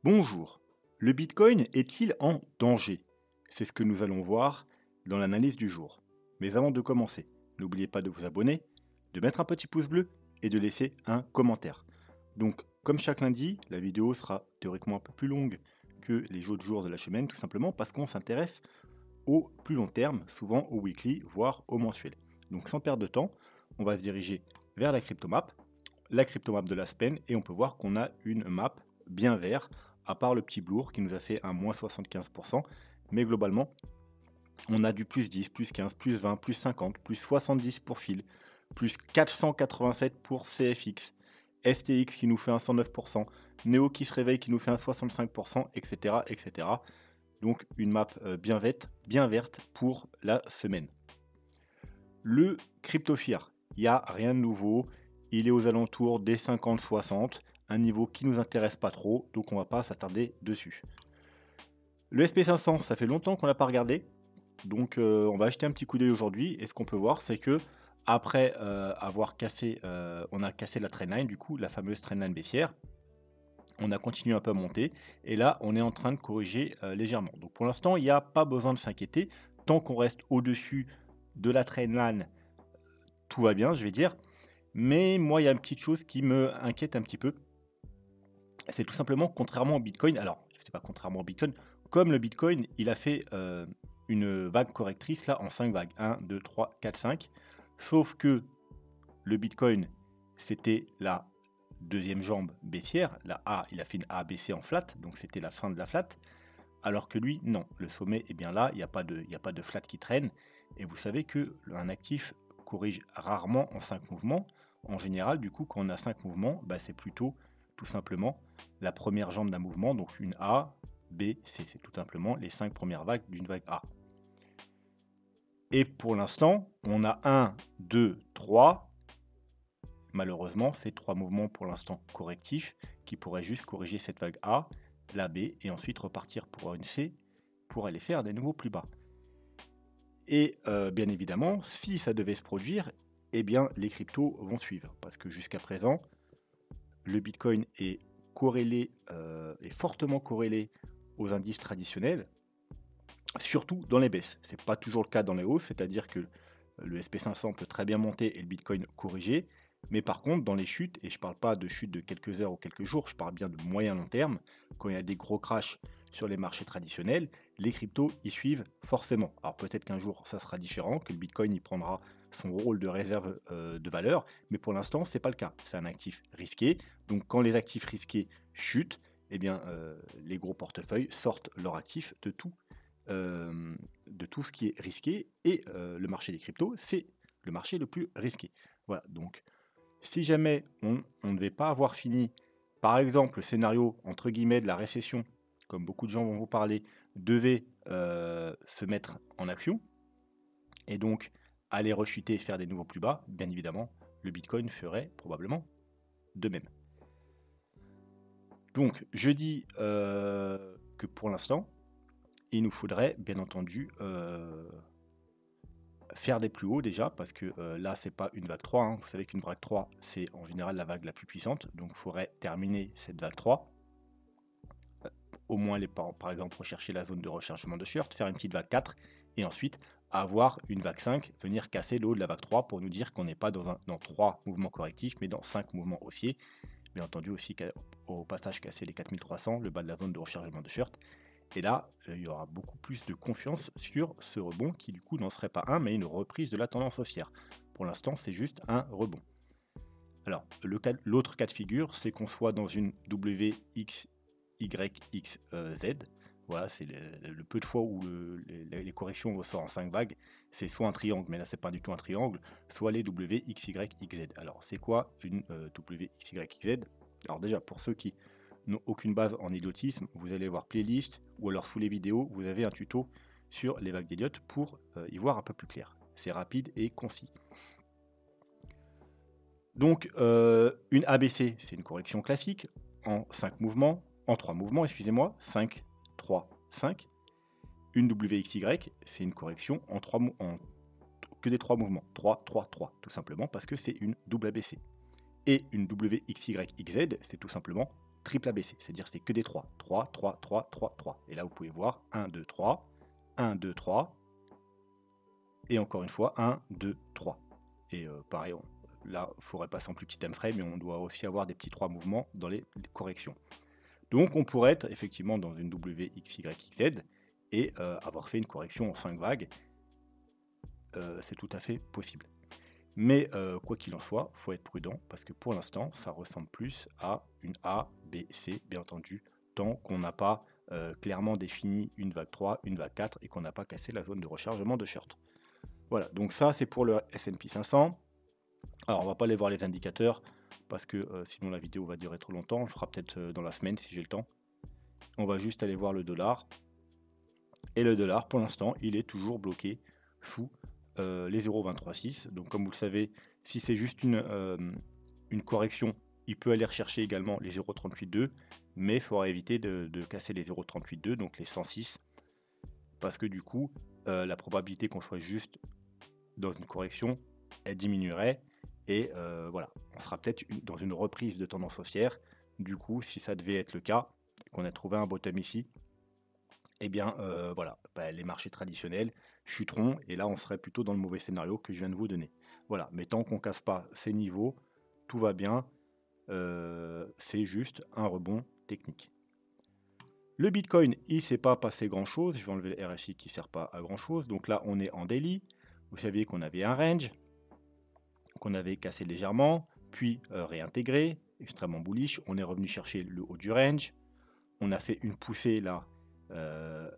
Bonjour. Le Bitcoin est-il en danger? C'est ce que nous allons voir dans l'analyse du jour. Mais avant de commencer, n'oubliez pas de vous abonner, de mettre un petit pouce bleu et de laisser un commentaire. Donc, comme chaque lundi, la vidéo sera théoriquement un peu plus longue que les autres jours de la semaine, tout simplement parce qu'on s'intéresse au plus long terme, souvent au weekly, voire au mensuel. Donc, sans perdre de temps, on va se diriger vers la cryptomap de la semaine, et on peut voir qu'on a une map bien vert, à part le petit Blour qui nous a fait un moins 75%, mais globalement, on a du plus 10, plus 15, plus 20, plus 50, plus 70 pour fil, plus 487 pour CFX, STX qui nous fait un 109%, Neo qui se réveille qui nous fait un 65%, etc. etc. Donc une map bien verte pour la semaine. Le CryptoFear, il n'y a rien de nouveau. Il est aux alentours des 50-60, un niveau qui nous intéresse pas trop, donc on va pas s'attarder dessus. Le SP500, ça fait longtemps qu'on l'a pas regardé, donc on va jeter un petit coup d'œil aujourd'hui. Et ce qu'on peut voir, c'est que après avoir cassé, on a cassé la trendline, du coup la fameuse trendline baissière, on a continué un peu à monter, et là on est en train de corriger légèrement. Donc pour l'instant, il n'y a pas besoin de s'inquiéter, tant qu'on reste au-dessus de la trendline, tout va bien, je vais dire. Mais moi, il y a une petite chose qui me inquiète un petit peu. C'est tout simplement, contrairement au Bitcoin, alors, je sais pas, contrairement au Bitcoin, comme le Bitcoin, il a fait une vague correctrice là en 5 vagues. 1, 2, 3, 4, 5. Sauf que le Bitcoin, c'était la deuxième jambe baissière. La A, il a fait une A baissée en flat, donc c'était la fin de la flat. Alors que lui, non, le sommet est bien là, il n'y a pas de flat qui traîne. Et vous savez que un actif corrige rarement en 5 mouvements. En général, du coup, quand on a 5 mouvements, bah, c'est plutôt tout simplement la première jambe d'un mouvement, donc une A, B, C. C'est tout simplement les 5 premières vagues d'une vague A. Et pour l'instant, on a 1, 2, 3. Malheureusement, c'est 3 mouvements pour l'instant correctifs qui pourraient juste corriger cette vague A, la B, et ensuite repartir pour une C pour aller faire des nouveaux plus bas. Et bien évidemment, si ça devait se produire, eh bien les cryptos vont suivre. Parce que jusqu'à présent, le Bitcoin est corrélé, est fortement corrélé aux indices traditionnels, surtout dans les baisses. Ce n'est pas toujours le cas dans les hausses, c'est-à-dire que le SP500 peut très bien monter et le Bitcoin corriger. Mais par contre, dans les chutes, et je ne parle pas de chutes de quelques heures ou quelques jours, je parle bien de moyen long terme, quand il y a des gros crashs sur les marchés traditionnels, les cryptos y suivent forcément. Alors peut-être qu'un jour ça sera différent, que le Bitcoin y prendra son rôle de réserve de valeur, mais pour l'instant c'est pas le cas. C'est un actif risqué, donc quand les actifs risqués chutent, eh bien les gros portefeuilles sortent leurs actifs de tout ce qui est risqué, et le marché des cryptos, c'est le marché le plus risqué. Voilà, donc si jamais on ne devait pas avoir fini, par exemple, le scénario entre guillemets de la récession, comme beaucoup de gens vont vous parler, devait se mettre en action, et donc aller rechuter, faire des nouveaux plus bas, bien évidemment, le Bitcoin ferait probablement de même. Donc je dis que pour l'instant, il nous faudrait bien entendu faire des plus hauts déjà, parce que là, c'est pas une vague 3, hein. Vous savez qu'une vague 3, c'est en général la vague la plus puissante. Donc, il faudrait terminer cette vague 3. Au moins, par exemple, rechercher la zone de rechargement de shirt, faire une petite vague 4, et ensuite avoir une vague 5, venir casser le haut de la vague 3 pour nous dire qu'on n'est pas dans 3 mouvements correctifs, mais dans 5 mouvements haussiers. Bien entendu, aussi au passage casser les 4300, le bas de la zone de rechargement de shirt. Et là, il y aura beaucoup plus de confiance sur ce rebond qui, du coup, n'en serait pas un, mais une reprise de la tendance haussière. Pour l'instant, c'est juste un rebond. Alors, l'autre cas de figure, c'est qu'on soit dans une WXYXZ. Voilà, c'est le peu de fois où les corrections vont se faire en 5 vagues, c'est soit un triangle, mais là, c'est pas du tout un triangle, soit les WXYXZ. Alors, c'est quoi une WXYXZ? Alors déjà, pour ceux qui n'ont aucune base en idiotisme, vous allez voir playlist, ou alors sous les vidéos, vous avez un tuto sur les vagues d'Elliott pour y voir un peu plus clair. C'est rapide et concis. Donc, une ABC, c'est une correction classique en 5 mouvements, en 3 mouvements, excusez-moi, 5, 3, 5. Une WXY, c'est une correction en que des 3 mouvements, 3, 3, 3, tout simplement parce que c'est une double ABC. Et une WXYXZ, c'est tout simplement triple ABC, c'est-à-dire c'est que des 3. 3, 3, 3, 3, 3. Et là, vous pouvez voir 1, 2, 3, 1, 2, 3, et encore une fois 1, 2, 3. Et pareil, là, il faudrait passer en plus petit time frame, mais on doit aussi avoir des petits 3 mouvements dans les corrections. Donc on pourrait être effectivement dans une WXYXZ et avoir fait une correction en 5 vagues. C'est tout à fait possible. Mais quoi qu'il en soit, il faut être prudent parce que pour l'instant, ça ressemble plus à une A, B, C, bien entendu, tant qu'on n'a pas clairement défini une vague 3, une vague 4 et qu'on n'a pas cassé la zone de rechargement de Shirt. Voilà, donc ça c'est pour le S&P 500. Alors on va pas aller voir les indicateurs parce que sinon la vidéo va durer trop longtemps. On le fera peut-être dans la semaine si j'ai le temps. On va juste aller voir le dollar. Et le dollar, pour l'instant, il est toujours bloqué sous les 0,236. Donc comme vous le savez, si c'est juste une correction, il peut aller rechercher également les 0,382, mais il faudra éviter de casser les 0,382, donc les 106, parce que du coup, la probabilité qu'on soit juste dans une correction, elle diminuerait, et voilà, on sera peut-être dans une reprise de tendance haussière. Du coup, si ça devait être le cas, qu'on a trouvé un bottom ici, eh bien voilà, les marchés traditionnels chuteront et là on serait plutôt dans le mauvais scénario que je viens de vous donner. Voilà, mais tant qu'on casse pas ces niveaux, tout va bien, c'est juste un rebond technique. Le Bitcoin, il s'est pas passé grand chose, je vais enlever le RSI qui sert pas à grand chose, donc là on est en daily, vous saviez qu'on avait un range, qu'on avait cassé légèrement, puis réintégré, extrêmement bullish, on est revenu chercher le haut du range, on a fait une poussée là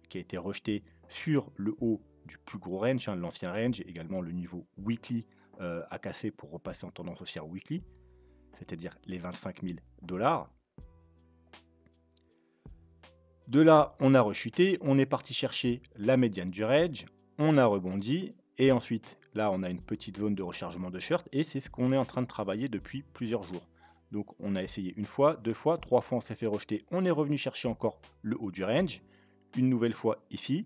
qui a été rejetée sur le haut du plus gros range, l'ancien range, également le niveau weekly a cassé pour repasser en tendance haussière weekly, c'est-à-dire les 25 000 $. De là, on a rechuté, on est parti chercher la médiane du range, on a rebondi, et ensuite, là, on a une petite zone de rechargement de short, et c'est ce qu'on est en train de travailler depuis plusieurs jours. Donc, on a essayé une fois, deux fois, trois fois, on s'est fait rejeter, on est revenu chercher encore le haut du range, une nouvelle fois ici.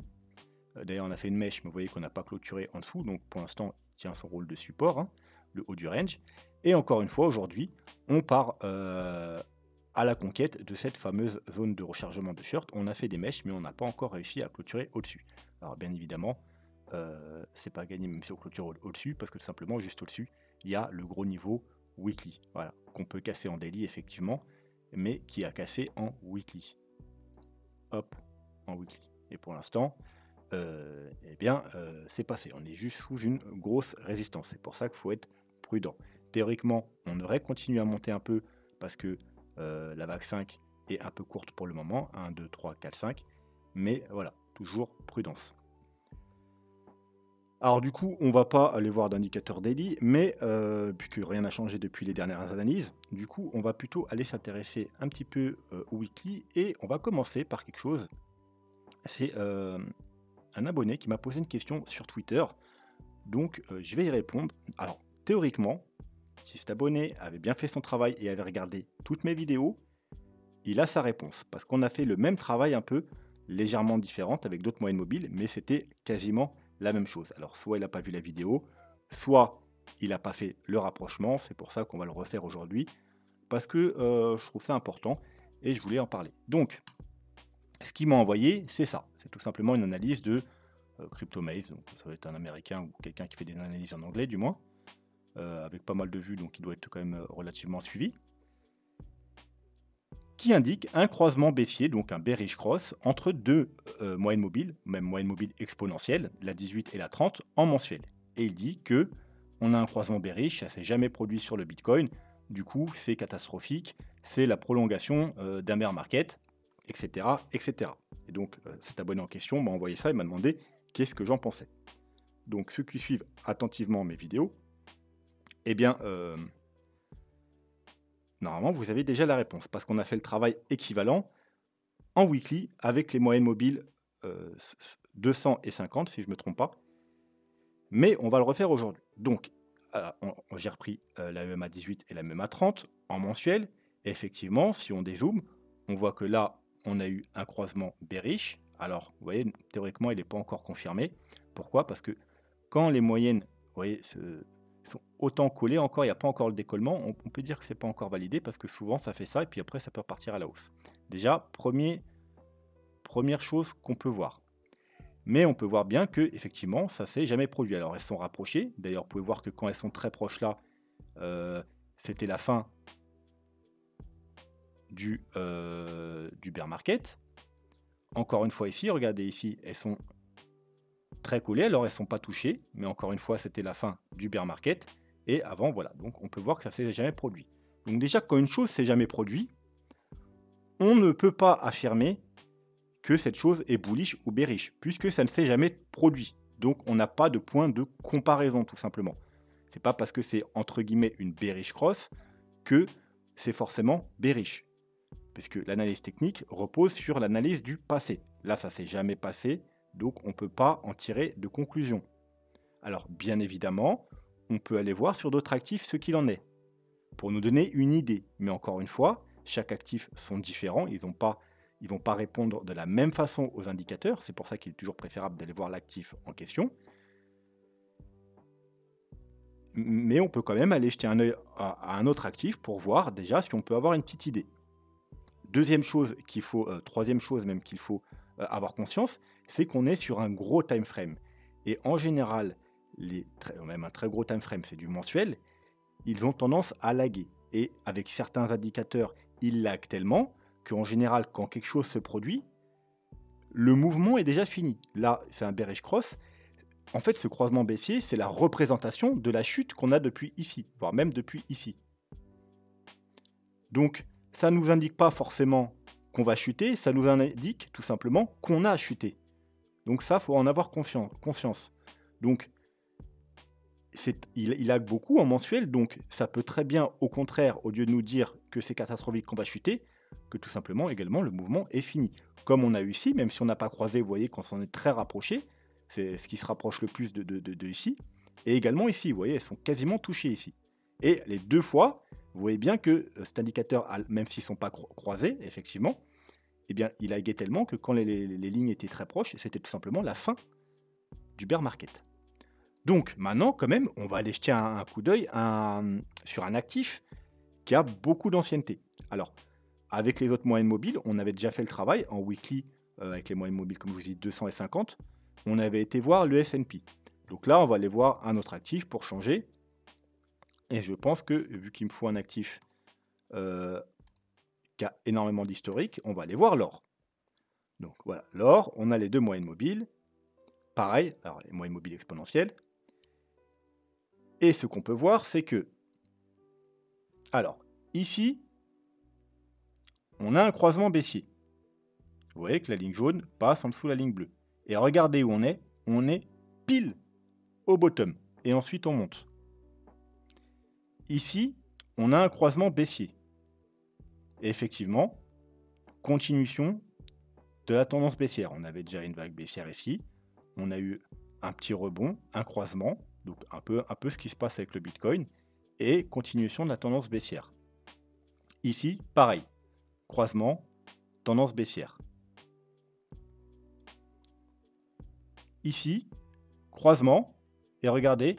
D'ailleurs, on a fait une mèche, mais vous voyez qu'on n'a pas clôturé en dessous, donc pour l'instant, il tient son rôle de support, le haut du range. Et encore une fois, aujourd'hui, on part à la conquête de cette fameuse zone de rechargement de short. On a fait des mèches, mais on n'a pas encore réussi à clôturer au-dessus. Alors bien évidemment, c'est pas gagné même si on clôture au-dessus, parce que tout simplement, juste au-dessus, il y a le gros niveau weekly, voilà, qu'on peut casser en daily effectivement, mais qui a cassé en weekly. Hop, en weekly. Et pour l'instant, eh bien, c'est pas fait. On est juste sous une grosse résistance. C'est pour ça qu'il faut être prudent. Théoriquement, on aurait continué à monter un peu parce que la vague 5 est un peu courte pour le moment. 1, 2, 3, 4, 5. Mais voilà, toujours prudence. Alors du coup, on va pas aller voir d'indicateur daily, mais puisque rien n'a changé depuis les dernières analyses, du coup, on va plutôt aller s'intéresser un petit peu au weekly et on va commencer par quelque chose. C'est un abonné qui m'a posé une question sur Twitter, donc je vais y répondre. Alors, théoriquement, si cet abonné avait bien fait son travail et avait regardé toutes mes vidéos, il a sa réponse, parce qu'on a fait le même travail un peu légèrement différente avec d'autres moyennes mobiles, mais c'était quasiment la même chose. Alors, soit il n'a pas vu la vidéo, soit il n'a pas fait le rapprochement, c'est pour ça qu'on va le refaire aujourd'hui, parce que je trouve ça important et je voulais en parler. Donc, ce qu'il m'a envoyé, c'est ça. C'est tout simplement une analyse de CryptoMaze, donc ça va être un américain ou quelqu'un qui fait des analyses en anglais du moins, avec pas mal de vues, donc il doit être quand même relativement suivi, qui indique un croisement baissier, donc un bearish cross, entre deux moyennes mobiles, même moyenne mobile exponentielle, la 18 et la 30, en mensuel. Et il dit que on a un croisement bearish, ça s'est jamais produit sur le Bitcoin, du coup c'est catastrophique, c'est la prolongation d'un bear market, etc., etc. Et donc cet abonné en question m'a envoyé ça et m'a demandé qu'est-ce que j'en pensais. Donc ceux qui suivent attentivement mes vidéos, eh bien, normalement, vous avez déjà la réponse, parce qu'on a fait le travail équivalent en weekly avec les moyennes mobiles 200 et 50, si je ne me trompe pas. Mais on va le refaire aujourd'hui. Donc, j'ai repris la EMA 18 et la EMA 30 en mensuel. Et effectivement, si on dézoome, on voit que là, on a eu un croisement bearish. Alors, vous voyez, théoriquement, il n'est pas encore confirmé. Pourquoi? Parce que quand les moyennes, vous voyez, sont autant collés encore, il n'y a pas encore le décollement. On peut dire que c'est pas encore validé parce que souvent ça fait ça et puis après ça peut repartir à la hausse. Déjà, première chose qu'on peut voir. Mais on peut voir bien que effectivement, ça s'est jamais produit. Alors elles sont rapprochées. D'ailleurs, vous pouvez voir que quand elles sont très proches là, c'était la fin du bear market. Encore une fois ici, regardez ici, elles sont très collées. Alors elles ne sont pas touchées, mais encore une fois, c'était la fin du bear market. Et avant, voilà. Donc on peut voir que ça s'est jamais produit. Donc déjà, quand une chose s'est jamais produit, on ne peut pas affirmer que cette chose est bullish ou bearish, puisque ça ne s'est jamais produit. Donc on n'a pas de point de comparaison, tout simplement. C'est pas parce que c'est entre guillemets une bearish cross que c'est forcément bearish, puisque l'analyse technique repose sur l'analyse du passé. Là, ça s'est jamais passé, donc on ne peut pas en tirer de conclusion. Alors bien évidemment, on peut aller voir sur d'autres actifs ce qu'il en est, pour nous donner une idée. Mais encore une fois, chaque actif sont différents, ils ne vont pas répondre de la même façon aux indicateurs, c'est pour ça qu'il est toujours préférable d'aller voir l'actif en question. Mais on peut quand même aller jeter un œil à un autre actif pour voir déjà si on peut avoir une petite idée. Deuxième chose qu'il faut, troisième chose même qu'il faut avoir conscience, c'est qu'on est sur un gros time frame. Et en général, même un très gros time frame, c'est du mensuel, ils ont tendance à laguer. Et avec certains indicateurs, ils laguent tellement qu'en général, quand quelque chose se produit, le mouvement est déjà fini. Là, c'est un bearish cross. En fait, ce croisement baissier, c'est la représentation de la chute qu'on a depuis ici, voire même depuis ici. Donc, ça ne nous indique pas forcément qu'on va chuter, ça nous indique tout simplement qu'on a chuté. Donc ça, il faut en avoir conscience. Donc, il lague beaucoup en mensuel, donc ça peut très bien, au contraire, au lieu de nous dire que c'est catastrophique qu'on va chuter, que tout simplement, également, le mouvement est fini. Comme on a eu ici, même si on n'a pas croisé, vous voyez qu'on s'en est très rapproché, c'est ce qui se rapproche le plus de ici, et également ici, vous voyez, elles sont quasiment touchées ici. Et les deux fois, vous voyez bien que cet indicateur, même s'ils ne sont pas croisés, effectivement, eh bien, il laguait tellement que quand les lignes étaient très proches, c'était tout simplement la fin du bear market. Donc maintenant, quand même, on va aller jeter un coup d'œil sur un actif qui a beaucoup d'ancienneté. Alors, avec les autres moyennes mobiles, on avait déjà fait le travail en weekly, avec les moyennes mobiles, comme je vous dis, 200 et 50. On avait été voir le S&P. Donc là, on va aller voir un autre actif pour changer. Et je pense que, vu qu'il me faut un actif qui a énormément d'historique, on va aller voir l'or. Donc voilà, l'or, on a les deux moyennes mobiles. Pareil, alors les moyennes mobiles exponentielles. Et ce qu'on peut voir, c'est que, alors, ici, on a un croisement baissier. Vous voyez que la ligne jaune passe en dessous de la ligne bleue. Et regardez où on est pile au bottom. Et ensuite, on monte. Ici, on a un croisement baissier. Et effectivement, continuation de la tendance baissière. On avait déjà une vague baissière ici. On a eu un petit rebond, un croisement. Donc un peu ce qui se passe avec le Bitcoin. Et continuation de la tendance baissière. Ici, pareil. Croisement, tendance baissière. Ici, croisement. Et regardez,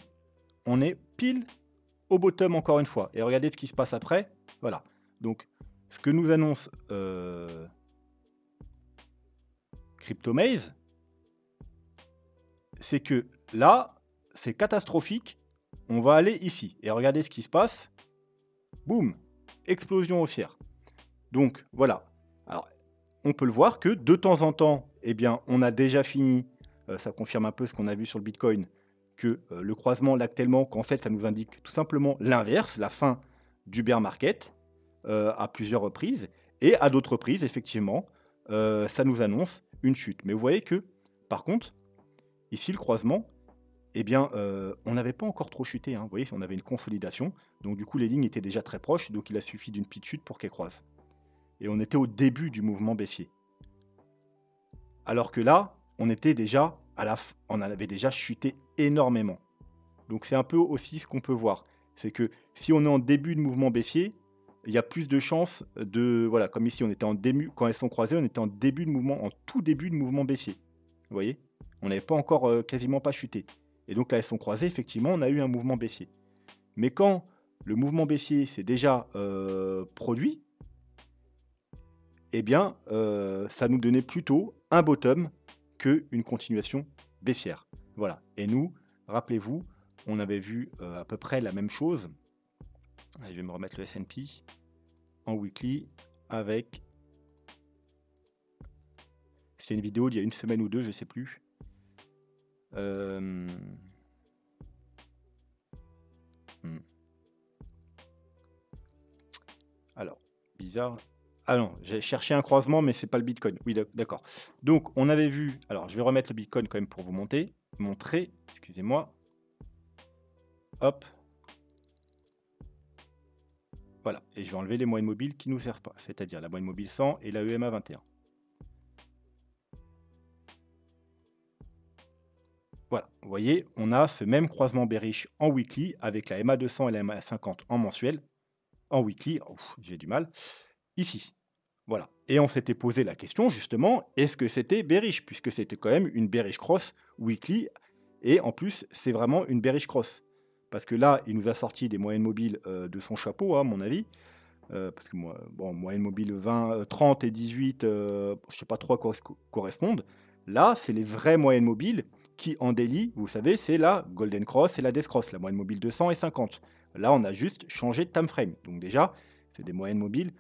on est pile au bottom encore une fois. Et regardez ce qui se passe après. Voilà. Donc, ce que nous annonce CryptoMaze, c'est que là, c'est catastrophique. On va aller ici. Et regardez ce qui se passe. Boum, explosion haussière. Donc, voilà. Alors, on peut le voir que de temps en temps, eh bien, on a déjà fini. Ça confirme un peu ce qu'on a vu sur le Bitcoin, que le croisement lague tellement qu'en fait, ça nous indique tout simplement l'inverse, la fin du bear market à plusieurs reprises. Et à d'autres reprises, effectivement, ça nous annonce une chute. Mais vous voyez que, par contre, ici, le croisement, eh bien, on n'avait pas encore trop chuté. Hein. Vous voyez, on avait une consolidation. Donc, du coup, les lignes étaient déjà très proches. Donc, il a suffi d'une petite chute pour qu'elles croisent. Et on était au début du mouvement baissier. Alors que là, on était déjà on avait déjà chuté énormément. Donc, c'est un peu aussi ce qu'on peut voir. C'est que si on est en début de mouvement baissier, il y a plus de chances de... Voilà, comme ici, on était en début, quand elles sont croisées, on était en début de mouvement, en tout début de mouvement baissier. Vous voyez? On n'avait pas encore, quasiment pas chuté. Et donc là, elles sont croisées, effectivement, on a eu un mouvement baissier. Mais quand le mouvement baissier s'est déjà produit, eh bien, ça nous donnait plutôt un bottom qu'une continuation baissière. Voilà. Et nous, rappelez-vous, on avait vu à peu près la même chose. Je vais me remettre le S&P en weekly avec... C'était une vidéo d'il y a une semaine ou deux, je ne sais plus. Alors, bizarre. Ah non, j'ai cherché un croisement, mais c'est pas le Bitcoin. Oui, d'accord. Donc, on avait vu... Alors, je vais remettre le Bitcoin quand même pour vous montrer. Excusez-moi. Hop. Voilà. Et je vais enlever les moyennes mobiles qui ne nous servent pas, c'est-à-dire la moyenne mobile 100 et la EMA 21. Voilà, vous voyez, on a ce même croisement bearish en weekly avec la MA 200 et la MA 50 en mensuel. En weekly, j'ai du mal, ici. Voilà. Et on s'était posé la question, justement, est-ce que c'était bearish? Puisque c'était quand même une bearish cross weekly. Et en plus, c'est vraiment une bearish cross. Parce que là, il nous a sorti des moyennes mobiles de son chapeau, à mon avis. Parce que moi, bon, moyenne mobile 20, 30 et 18, je ne sais pas trop à quoi correspondent. Là, c'est les vraies moyennes mobiles qui, en daily, vous savez, c'est la Golden Cross et la Death Cross, la moyenne mobile 200 et 50. Là, on a juste changé de time frame. Donc déjà, c'est des moyennes mobiles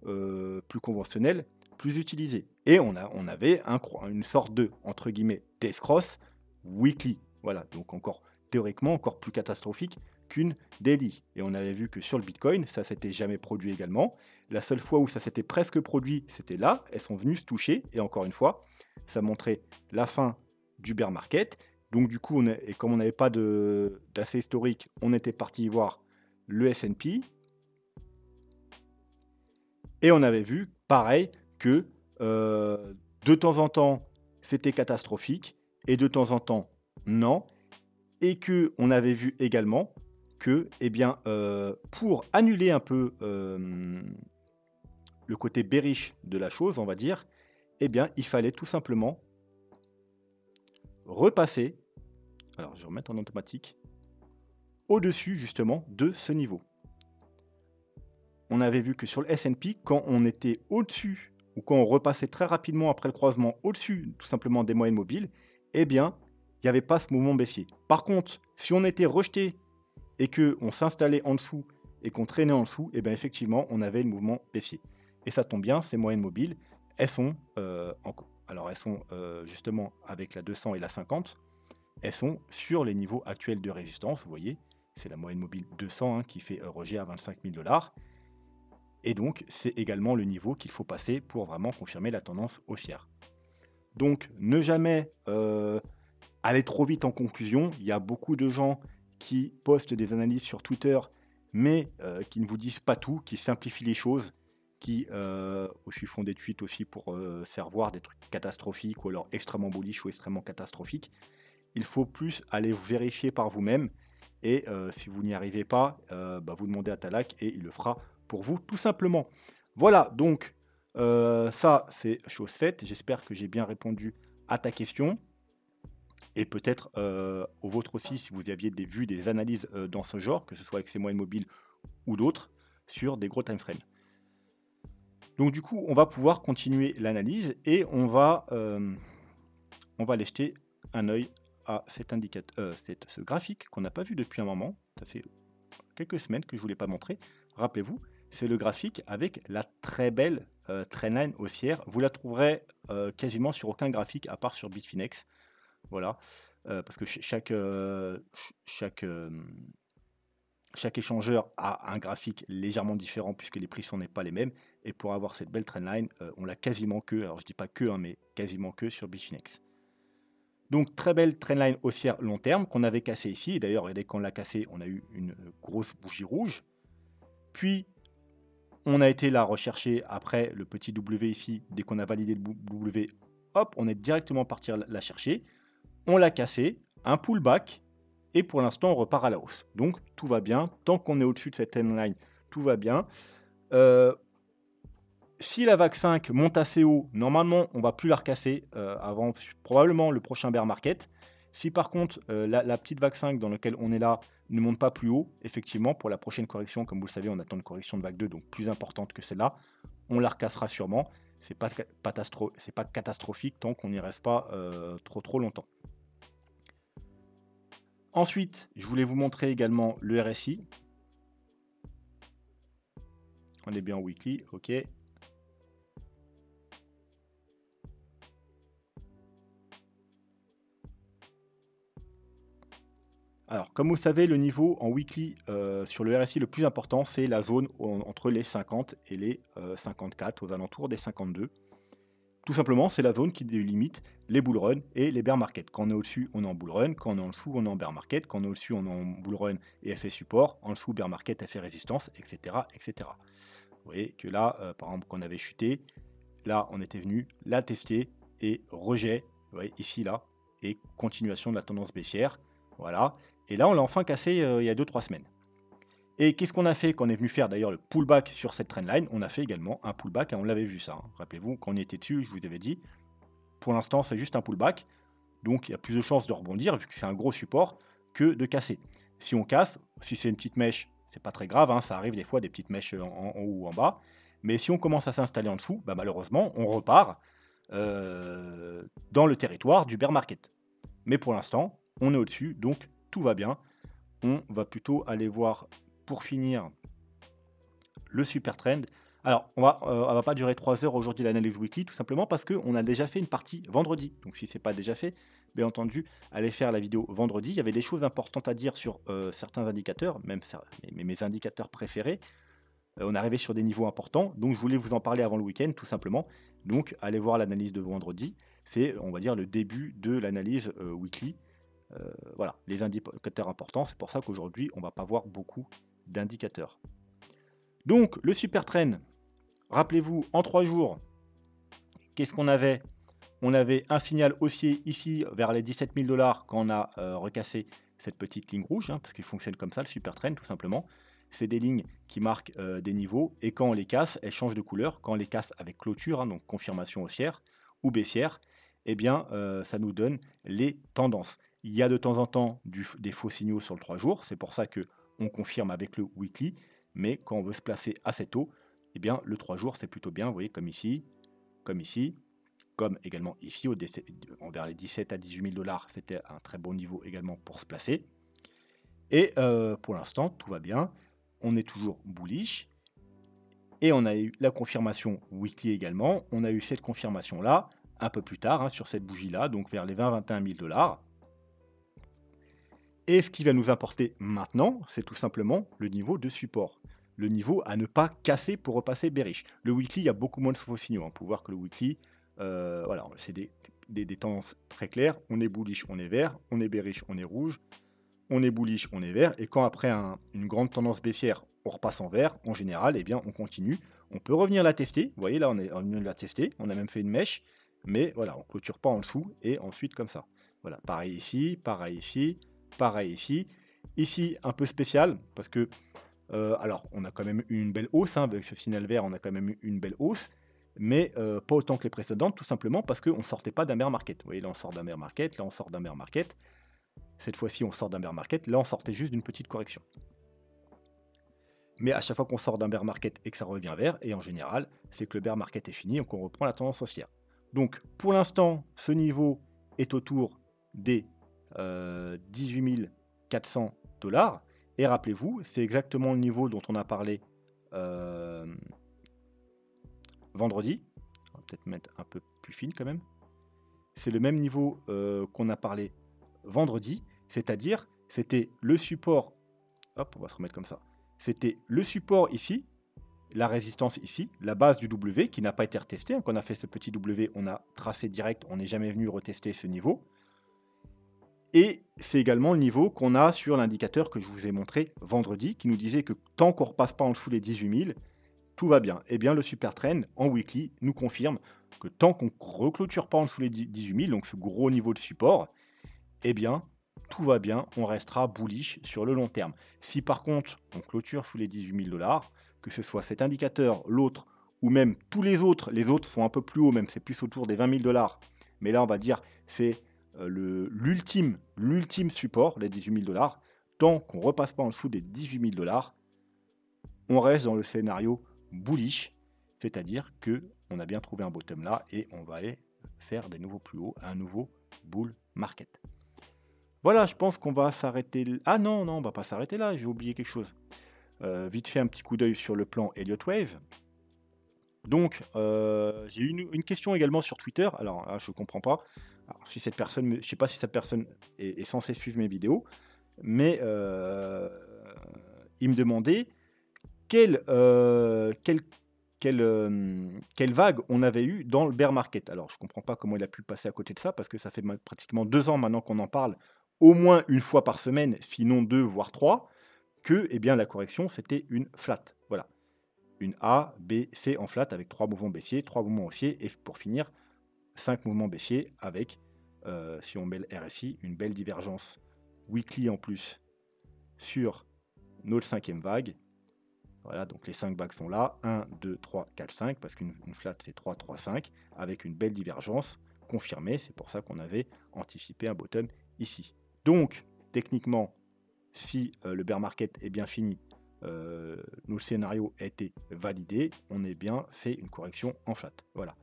plus conventionnelles, plus utilisées. Et on avait une sorte de, entre guillemets, Death Cross weekly. Voilà, donc encore théoriquement, encore plus catastrophique qu'une daily. Et on avait vu que sur le Bitcoin, ça s'était jamais produit également. La seule fois où ça s'était presque produit, c'était là. Elles sont venues se toucher. Et encore une fois, ça montrait la fin du bear market. Donc du coup, et comme on n'avait pas d'assez historique, on était parti voir le S&P. Et on avait vu, pareil, que de temps en temps, c'était catastrophique. Et de temps en temps, non. Et qu'on avait vu également que, eh bien, pour annuler un peu le côté bearish de la chose, on va dire, eh bien, il fallait tout simplement repasser, alors je vais remettre en automatique, au-dessus justement de ce niveau. On avait vu que sur le S&P, quand on était au-dessus, ou quand on repassait très rapidement après le croisement au-dessus tout simplement des moyennes mobiles, eh bien, il n'y avait pas ce mouvement baissier. Par contre, si on était rejeté et qu'on s'installait en dessous et qu'on traînait en dessous, et bien effectivement, on avait le mouvement baissier. Et ça tombe bien, ces moyennes mobiles, elles sont, justement avec la 200 et la 50, elles sont sur les niveaux actuels de résistance. Vous voyez, c'est la moyenne mobile 200 qui fait rejet à 25 000 $. Et donc, c'est également le niveau qu'il faut passer pour vraiment confirmer la tendance haussière. Donc, ne jamais aller trop vite en conclusion. Il y a beaucoup de gens qui postent des analyses sur Twitter, mais qui ne vous disent pas tout, qui simplifient les choses, qui aussi font des tweets aussi pour faire voir des trucs catastrophiques ou alors extrêmement bullish ou extrêmement catastrophiques. Il faut plus aller vérifier par vous-même et si vous n'y arrivez pas, vous demandez à Talak et il le fera pour vous tout simplement. Voilà, donc ça c'est chose faite. J'espère que j'ai bien répondu à ta question. Et peut-être au vôtre aussi, si vous aviez vu des analyses dans ce genre, que ce soit avec ces moyennes mobiles ou d'autres, sur des gros time frames. Donc du coup, on va pouvoir continuer l'analyse et on va aller jeter un œil à cet indicateur, ce graphique qu'on n'a pas vu depuis un moment. Ça fait quelques semaines que je ne vous l'ai pas montré. Rappelez-vous, c'est le graphique avec la très belle trendline haussière. Vous la trouverez quasiment sur aucun graphique à part sur Bitfinex. Voilà, parce que chaque échangeur a un graphique légèrement différent puisque les prix n'est pas les mêmes. Et pour avoir cette belle trendline, on l'a quasiment que, alors je dis pas que, mais quasiment que sur Bitfinex. Donc très belle trendline haussière long terme qu'on avait cassé ici. Et d'ailleurs, dès qu'on l'a cassé, on a eu une grosse bougie rouge. Puis on a été la rechercher après le petit W ici. Dès qu'on a validé le W, hop, on est directement parti la chercher. On l'a cassé, un pullback, et pour l'instant, on repart à la hausse. Donc, tout va bien. Tant qu'on est au-dessus de cette trendline, tout va bien. Si la vague 5 monte assez haut, normalement, on ne va plus la recasser avant probablement le prochain bear market. Si par contre, la petite vague 5 dans laquelle on est là ne monte pas plus haut, effectivement, pour la prochaine correction, comme vous le savez, on attend une correction de vague 2, donc plus importante que celle-là. On la recassera sûrement. C'est pas catastrophique tant qu'on n'y reste pas trop longtemps. Ensuite, je voulais vous montrer également le RSI. On est bien en weekly, ok. Alors, comme vous le savez, le niveau en weekly sur le RSI le plus important, c'est la zone entre les 50 et les 54, aux alentours des 52. Tout simplement, c'est la zone qui délimite les bull run et les bear market. Quand on est au-dessus, on est en bull run. Quand on est en dessous, on est en bear market. Quand on est au-dessus, on est en bull run et fait support. En dessous, bear market, fait résistance, etc., etc. Vous voyez que là, par exemple, quand on avait chuté, là, on était venu la tester et rejet, vous voyez, ici, là, et continuation de la tendance baissière. Voilà. Et là, on l'a enfin cassé il y a 2-3 semaines. Et qu'est-ce qu'on a fait quand on est venu faire d'ailleurs le pullback sur cette trendline? On a fait également un pullback, et on l'avait vu ça. Hein. Rappelez-vous, quand on était dessus, je vous avais dit, pour l'instant, c'est juste un pullback. Donc, il y a plus de chances de rebondir, vu que c'est un gros support, que de casser. Si on casse, si c'est une petite mèche, c'est pas très grave, hein, ça arrive des fois des petites mèches en haut ou en bas. Mais si on commence à s'installer en dessous, bah, malheureusement, on repart dans le territoire du bear market. Mais pour l'instant, on est au-dessus, donc tout va bien. On va plutôt aller voir, pour finir, le super trend. Alors, on va pas durer 3 heures aujourd'hui l'analyse weekly, tout simplement parce qu'on a déjà fait une partie vendredi. Donc si ce n'est pas déjà fait, bien entendu, allez faire la vidéo vendredi. Il y avait des choses importantes à dire sur certains indicateurs, même mes indicateurs préférés. On est arrivé sur des niveaux importants, donc je voulais vous en parler avant le week-end, tout simplement. Donc allez voir l'analyse de vendredi. C'est, on va dire, le début de l'analyse weekly. Voilà, les indicateurs importants. C'est pour ça qu'aujourd'hui, on ne va pas voir beaucoup d'indicateurs. Donc, le super trend, rappelez-vous, en 3 jours, qu'est-ce qu'on avait? On avait un signal haussier ici vers les 17 000 $ quand on a recassé cette petite ligne rouge, hein, parce qu'il fonctionne comme ça, le super trend, tout simplement. C'est des lignes qui marquent des niveaux, et quand on les casse, elles changent de couleur. Quand on les casse avec clôture, hein, donc confirmation haussière ou baissière, eh bien, ça nous donne les tendances. Il y a de temps en temps des faux signaux sur le 3 jours, c'est pour ça qu'on confirme avec le weekly, mais quand on veut se placer assez tôt, eh bien, le 3 jours, c'est plutôt bien, vous voyez, comme ici, comme également ici, vers les 17 à 18 000 $, c'était un très bon niveau également pour se placer. Et pour l'instant, tout va bien, on est toujours bullish, et on a eu la confirmation weekly également, on a eu cette confirmation-là, un peu plus tard, hein, sur cette bougie-là, donc vers les 20-21 000 $. Et ce qui va nous importer maintenant, c'est tout simplement le niveau de support. Le niveau à ne pas casser pour repasser bearish. Le weekly, il y a beaucoup moins de faux signaux. On peut voir que le weekly, voilà, c'est des tendances très claires. On est bullish, on est vert. On est bearish, on est rouge. On est bullish, on est vert. Et quand après une grande tendance baissière, on repasse en vert, en général, eh bien, on continue. On peut revenir la tester. Vous voyez, là, on est revenu la tester. On a même fait une mèche. Mais voilà, on ne clôture pas en dessous. Et ensuite, comme ça. Voilà, pareil ici, pareil ici. Pareil ici. Ici, un peu spécial, parce que, alors, on a quand même eu une belle hausse, hein, avec ce signal vert, on a quand même eu une belle hausse, mais pas autant que les précédentes, tout simplement parce qu'on ne sortait pas d'un bear market. Vous voyez, là, on sort d'un bear market, là, on sort d'un bear market. Cette fois-ci, on sort d'un bear market, là, on sortait juste d'une petite correction. Mais à chaque fois qu'on sort d'un bear market et que ça revient vert, et en général, c'est que le bear market est fini et qu'on reprend la tendance haussière. Donc, pour l'instant, ce niveau est autour des 18 400 $. Et rappelez-vous, c'est exactement le niveau dont on a parlé vendredi. On va peut-être mettre un peu plus fine quand même. C'est le même niveau qu'on a parlé vendredi, c'est-à-dire c'était le support. Hop, on va se remettre comme ça. C'était le support ici, la résistance ici, la base du W qui n'a pas été retestée. Quand on a fait ce petit W, on a tracé direct, on n'est jamais venu retester ce niveau. Et c'est également le niveau qu'on a sur l'indicateur que je vous ai montré vendredi, qui nous disait que tant qu'on ne repasse pas en dessous les 18 000, tout va bien. Et bien le super trend en weekly nous confirme que tant qu'on ne reclôture pas en dessous les 18 000, donc ce gros niveau de support, eh bien tout va bien, on restera bullish sur le long terme. Si par contre on clôture sous les 18 000 $, que ce soit cet indicateur, l'autre, ou même tous les autres sont un peu plus hauts, même c'est plus autour des 20 000 $, mais là on va dire c'est l'ultime support, les 18 000 $. tant qu'on ne repasse pas en dessous des 18 000 $, on reste dans le scénario bullish, c'est-à-dire que on a bien trouvé un bottom là et on va aller faire des nouveaux plus hauts, un nouveau bull market. Voilà, je pense qu'on va s'arrêter ah non, non, on va pas s'arrêter là, j'ai oublié quelque chose. Vite fait un petit coup d'œil sur le plan Elliott Wave. Donc, j'ai eu une question également sur Twitter. Alors là, je comprends pas. Alors, si cette personne, je sais pas si cette personne est censée suivre mes vidéos, mais il me demandait quelle, quelle vague on avait eu dans le bear market. Alors, je comprends pas comment il a pu passer à côté de ça, parce que ça fait pratiquement 2 ans maintenant qu'on en parle, au moins une fois par semaine, sinon 2 voire 3, que eh bien, la correction, c'était une flat. Voilà. Une A, B, C en flat avec 3 mouvements baissiers, 3 mouvements haussiers et pour finir, 5 mouvements baissiers avec, si on met le RSI, une belle divergence weekly en plus sur notre 5e vague. Voilà, donc les 5 vagues sont là, 1, 2, 3, 4, 5, parce qu'une flat c'est 3, 3, 5, avec une belle divergence confirmée, c'est pour ça qu'on avait anticipé un bottom ici. Donc, techniquement, si le bear market est bien fini, le scénario a été validé, on est bien fait une correction en flat. Voilà.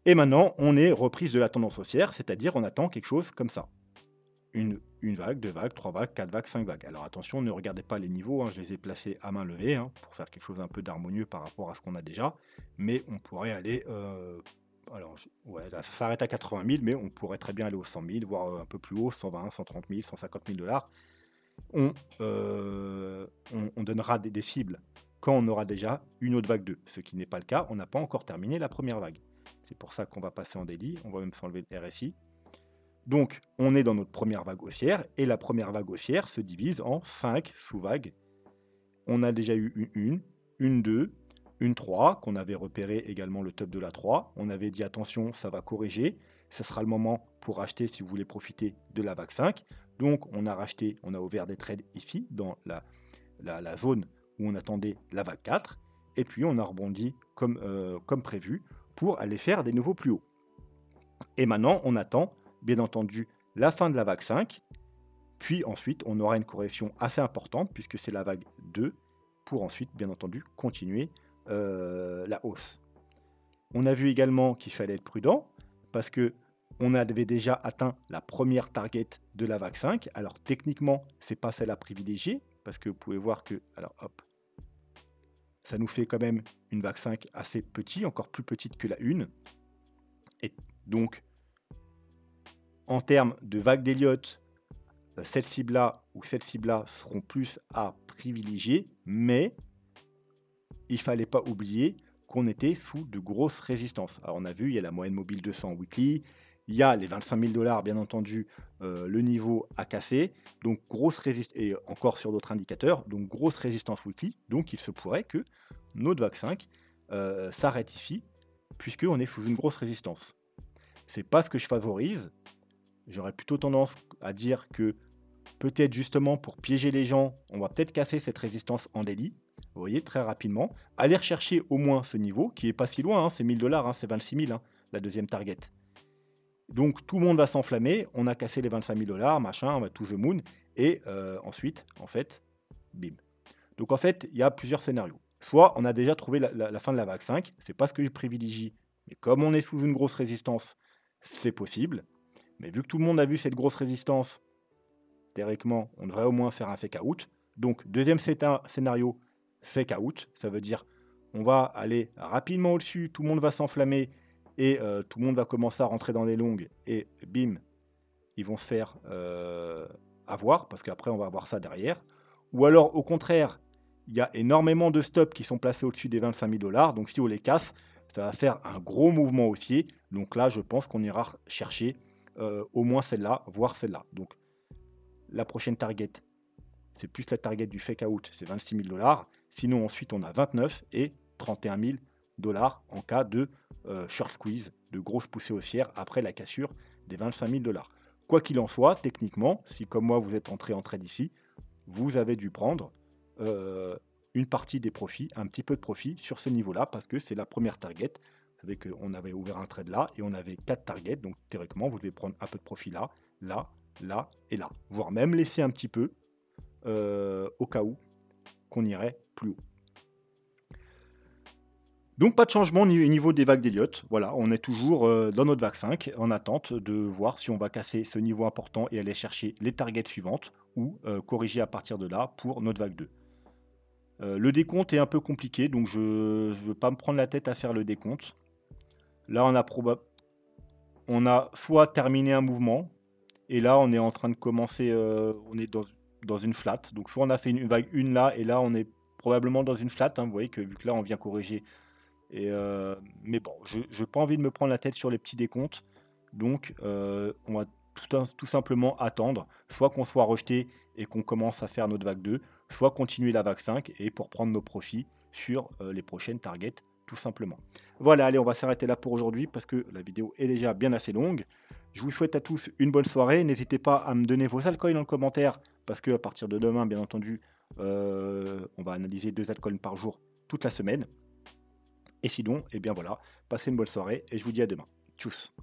Et maintenant, on est reprise de la tendance haussière, c'est-à-dire on attend quelque chose comme ça. Une vague, 2 vagues, 3 vagues, 4 vagues, 5 vagues. Alors attention, ne regardez pas les niveaux, hein, je les ai placés à main levée pour faire quelque chose un peu d'harmonieux par rapport à ce qu'on a déjà. Mais on pourrait aller, alors ouais, là, ça s'arrête à 80 000, mais on pourrait très bien aller aux 100 000, voire un peu plus haut, 120, 130 000, 150 000 $. On donnera des cibles quand on aura déjà une autre vague 2, ce qui n'est pas le cas, on n'a pas encore terminé la première vague. C'est pour ça qu'on va passer en daily, on va même s'enlever le RSI. Donc, on est dans notre première vague haussière, et la première vague haussière se divise en 5 sous-vagues. On a déjà eu une 2, une 3, qu'on avait repéré également le top de la 3. On avait dit attention, ça va corriger, ce sera le moment pour acheter si vous voulez profiter de la vague 5. Donc, on a racheté, on a ouvert des trades ici, dans la zone où on attendait la vague 4, et puis on a rebondi comme prévu pour aller faire des nouveaux plus hauts. Et maintenant, on attend, bien entendu, la fin de la vague 5, puis ensuite, on aura une correction assez importante, puisque c'est la vague 2, pour ensuite, bien entendu, continuer la hausse. On a vu également qu'il fallait être prudent, parce que on avait déjà atteint la première target de la vague 5. Alors techniquement, c'est pas celle à privilégier, parce que vous pouvez voir que, alors hop, ça nous fait quand même une vague 5 assez petite, encore plus petite que la 1. Et donc, en termes de vague d'Elliott, cette cible-là ou cette cible-là seront plus à privilégier, mais il ne fallait pas oublier qu'on était sous de grosses résistances. Alors on a vu, il y a la moyenne mobile 200 weekly, il y a les 25 000 $, bien entendu, le niveau à casser, donc grosse résistance, et encore sur d'autres indicateurs, donc grosse résistance weekly, donc il se pourrait que notre vague 5 s'arrête ici, puisqu'on est sous une grosse résistance. C'est pas ce que je favorise, j'aurais plutôt tendance à dire que peut-être justement pour piéger les gens, on va peut-être casser cette résistance en daily, vous voyez, très rapidement, aller rechercher au moins ce niveau, qui est pas si loin, c'est 1000 $, c'est 26 000, la deuxième target. Donc tout le monde va s'enflammer, on a cassé les 25 000 $, machin, on va to the moon, et ensuite, en fait, bim. Donc en fait, il y a plusieurs scénarios. Soit on a déjà trouvé la fin de la vague 5, c'est pas ce que je privilégie, mais comme on est sous une grosse résistance, c'est possible. Mais vu que tout le monde a vu cette grosse résistance, théoriquement, on devrait au moins faire un fake out. Donc deuxième scénario, fake out, ça veut dire on va aller rapidement au-dessus, tout le monde va s'enflammer, et tout le monde va commencer à rentrer dans des longues, et bim, ils vont se faire avoir, parce qu'après on va avoir ça derrière. Ou alors au contraire, il y a énormément de stops qui sont placés au-dessus des 25 000 $, donc si on les casse, ça va faire un gros mouvement haussier. Donc là, je pense qu'on ira chercher au moins celle-là, voire celle-là. Donc la prochaine target, c'est plus la target du fake out, c'est 26 000 $. Sinon, ensuite, on a 29 et 31 000 $ en cas de short squeeze, de grosse poussée haussière après la cassure des 25 000 $. Quoi qu'il en soit, techniquement, si comme moi vous êtes entré en trade ici, vous avez dû prendre une partie des profits, un petit peu de profit sur ce niveau-là, parce que c'est la première target. Vous savez qu'on avait ouvert un trade là et on avait 4 targets, donc théoriquement, vous devez prendre un peu de profit là, là, là et là, voire même laisser un petit peu au cas où qu'on irait plus haut. Donc pas de changement au niveau des vagues d'Elliott. Voilà, on est toujours dans notre vague 5 en attente de voir si on va casser ce niveau important et aller chercher les targets suivantes ou corriger à partir de là pour notre vague 2. Le décompte est un peu compliqué, donc je ne veux pas me prendre la tête à faire le décompte. Là, on a soit terminé un mouvement, et là, on est en train de commencer, on est dans une flat. Donc soit on a fait une vague 1 là, et là, on est probablement dans une flat. Hein. Vous voyez que vu que là, on vient corriger. Mais bon, je n'ai pas envie de me prendre la tête sur les petits décomptes. Donc, on va tout simplement attendre, soit qu'on soit rejeté et qu'on commence à faire notre vague 2, soit continuer la vague 5 et pour prendre nos profits sur les prochaines targets, tout simplement. Voilà, allez, on va s'arrêter là pour aujourd'hui parce que la vidéo est déjà bien assez longue. Je vous souhaite à tous une bonne soirée. N'hésitez pas à me donner vos altcoins en commentaire parce que à partir de demain, bien entendu, on va analyser 2 altcoins par jour toute la semaine. Et sinon, eh bien voilà, passez une bonne soirée et je vous dis à demain. Tchuss.